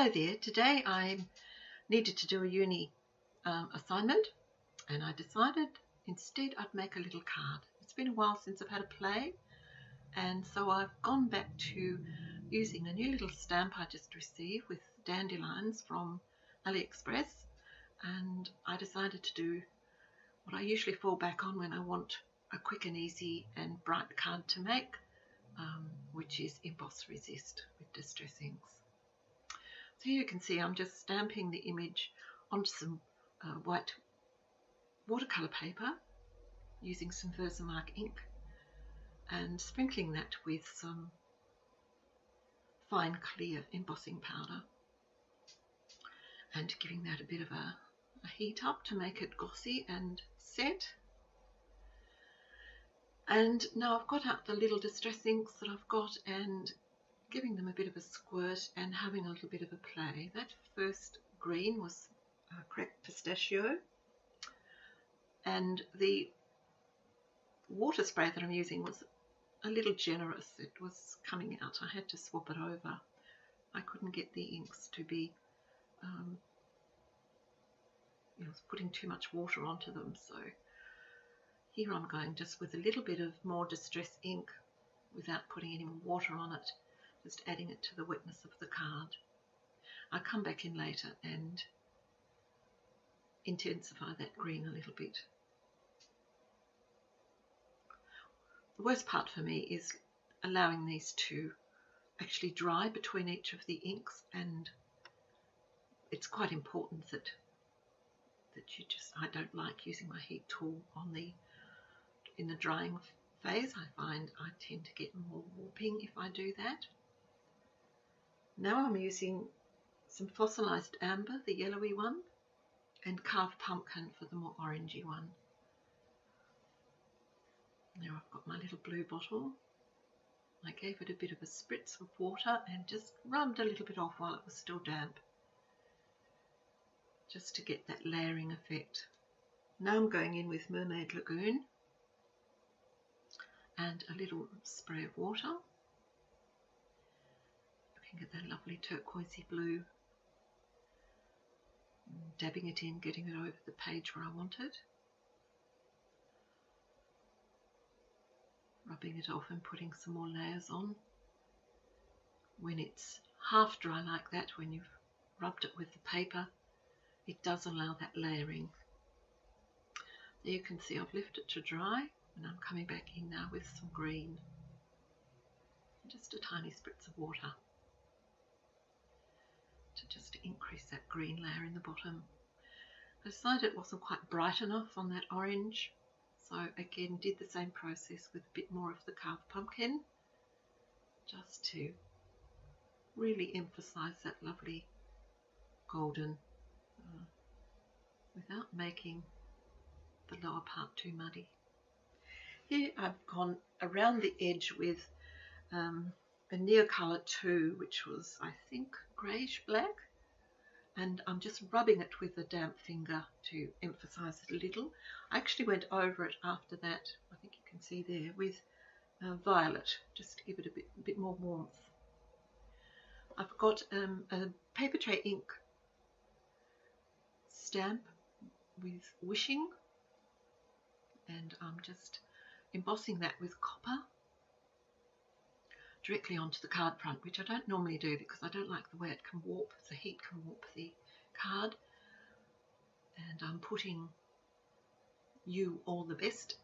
Hello there. Today I needed to do a uni assignment, and I decided instead I'd make a little card. It's been a while since I've had a play, and so I've gone back to using a new little stamp I just received with dandelions from AliExpress, and I decided to do what I usually fall back on when I want a quick and easy and bright card to make, which is Emboss Resist with Distress inks. So here you can see I'm just stamping the image onto some white watercolour paper using some Versamark ink and sprinkling that with some fine clear embossing powder and giving that a bit of a heat up to make it glossy and set. And now I've got out the little distress inks that I've got and giving them a bit of a squirt and having a little bit of a play. That first green was cracked pistachio, and the water spray that I'm using was a little generous. It was coming out. I had to swap it over. I couldn't get the inks to be putting too much water onto them, so here I'm going just with a little bit of more distress ink without putting any more water on it, just adding it to the wetness of the card. I'll come back in later and intensify that green a little bit. The worst part for me is allowing these to actually dry between each of the inks, and it's quite important that I don't like using my heat tool in the drying phase. I find I tend to get more warping if I do that. Now I'm using some fossilized amber, the yellowy one, and carved pumpkin for the more orangey one. Now I've got my little blue bottle. I gave it a bit of a spritz of water and just rubbed a little bit off while it was still damp, just to get that layering effect. Now I'm going in with Mermaid Lagoon and a little spray of water. Looking at that lovely turquoisey blue, dabbing it in, getting it over the page where I want it, rubbing it off and putting some more layers on. When it's half dry like that, when you've rubbed it with the paper, it does allow that layering. There you can see I've left it to dry, and I'm coming back in now with some green. Just a tiny spritz of water to increase that green layer in the bottom. I decided it wasn't quite bright enough on that orange, so again did the same process with a bit more of the carved pumpkin, just to really emphasize that lovely golden without making the lower part too muddy. Here I've gone around the edge with a Neocolor 2, which was, I think, greyish black, and I'm just rubbing it with a damp finger to emphasize it a little. I actually went over it after that, I think you can see there, with violet, just to give it a bit more warmth. I've got a paper tray ink stamp with wishing, and I'm just embossing that with copper directly onto the card front, which I don't normally do because I don't like the way it can warp, the heat can warp the card. And I'm putting "You All the Best"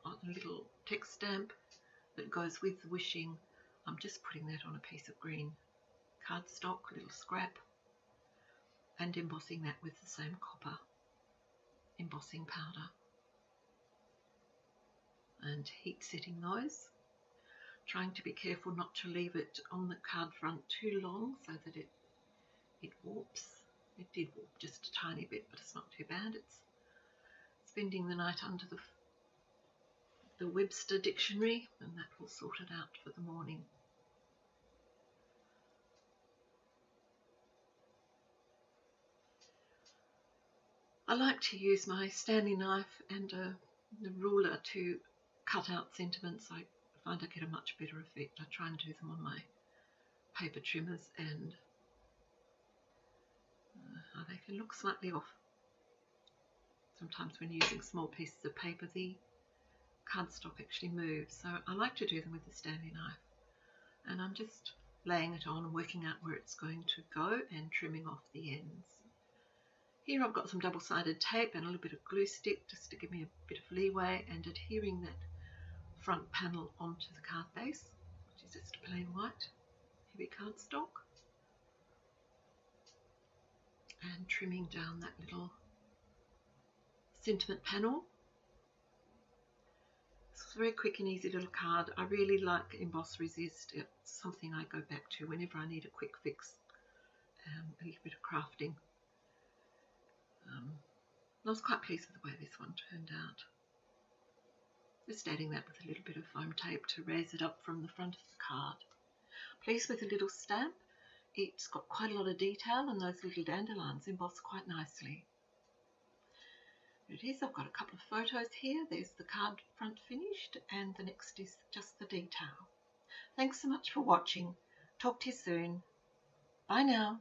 on a little text stamp that goes with the wishing. I'm just putting that on a piece of green cardstock, a little scrap, and embossing that with the same copper embossing powder, and heat setting those, trying to be careful not to leave it on the card front too long so that it warps. It did warp just a tiny bit, but it's not too bad. It's spending the night under the Webster dictionary, and that will sort it out for the morning. I like to use my Stanley knife and the ruler to cut out sentiments. I find I get a much better effect. I try and do them on my paper trimmers and They can look slightly off. Sometimes when using small pieces of paper, the cardstock actually moves. So I like to do them with the Stanley knife. And I'm just laying it on and working out where it's going to go and trimming off the ends. Here I've got some double-sided tape and a little bit of glue stick just to give me a bit of leeway, and adhering that front panel onto the card base, which is just plain white heavy cardstock, and trimming down that little sentiment panel. It's a very quick and easy little card. I really like Emboss Resist. It's something I go back to whenever I need a quick fix, a little bit of crafting. I was quite pleased with the way this one turned out. Just adding that with a little bit of foam tape to raise it up from the front of the card. Pleased with the little stamp. It's got quite a lot of detail, and those little dandelions emboss quite nicely. There it is. I've got a couple of photos here. There's the card front finished, and the next is just the detail. Thanks so much for watching. Talk to you soon. Bye now.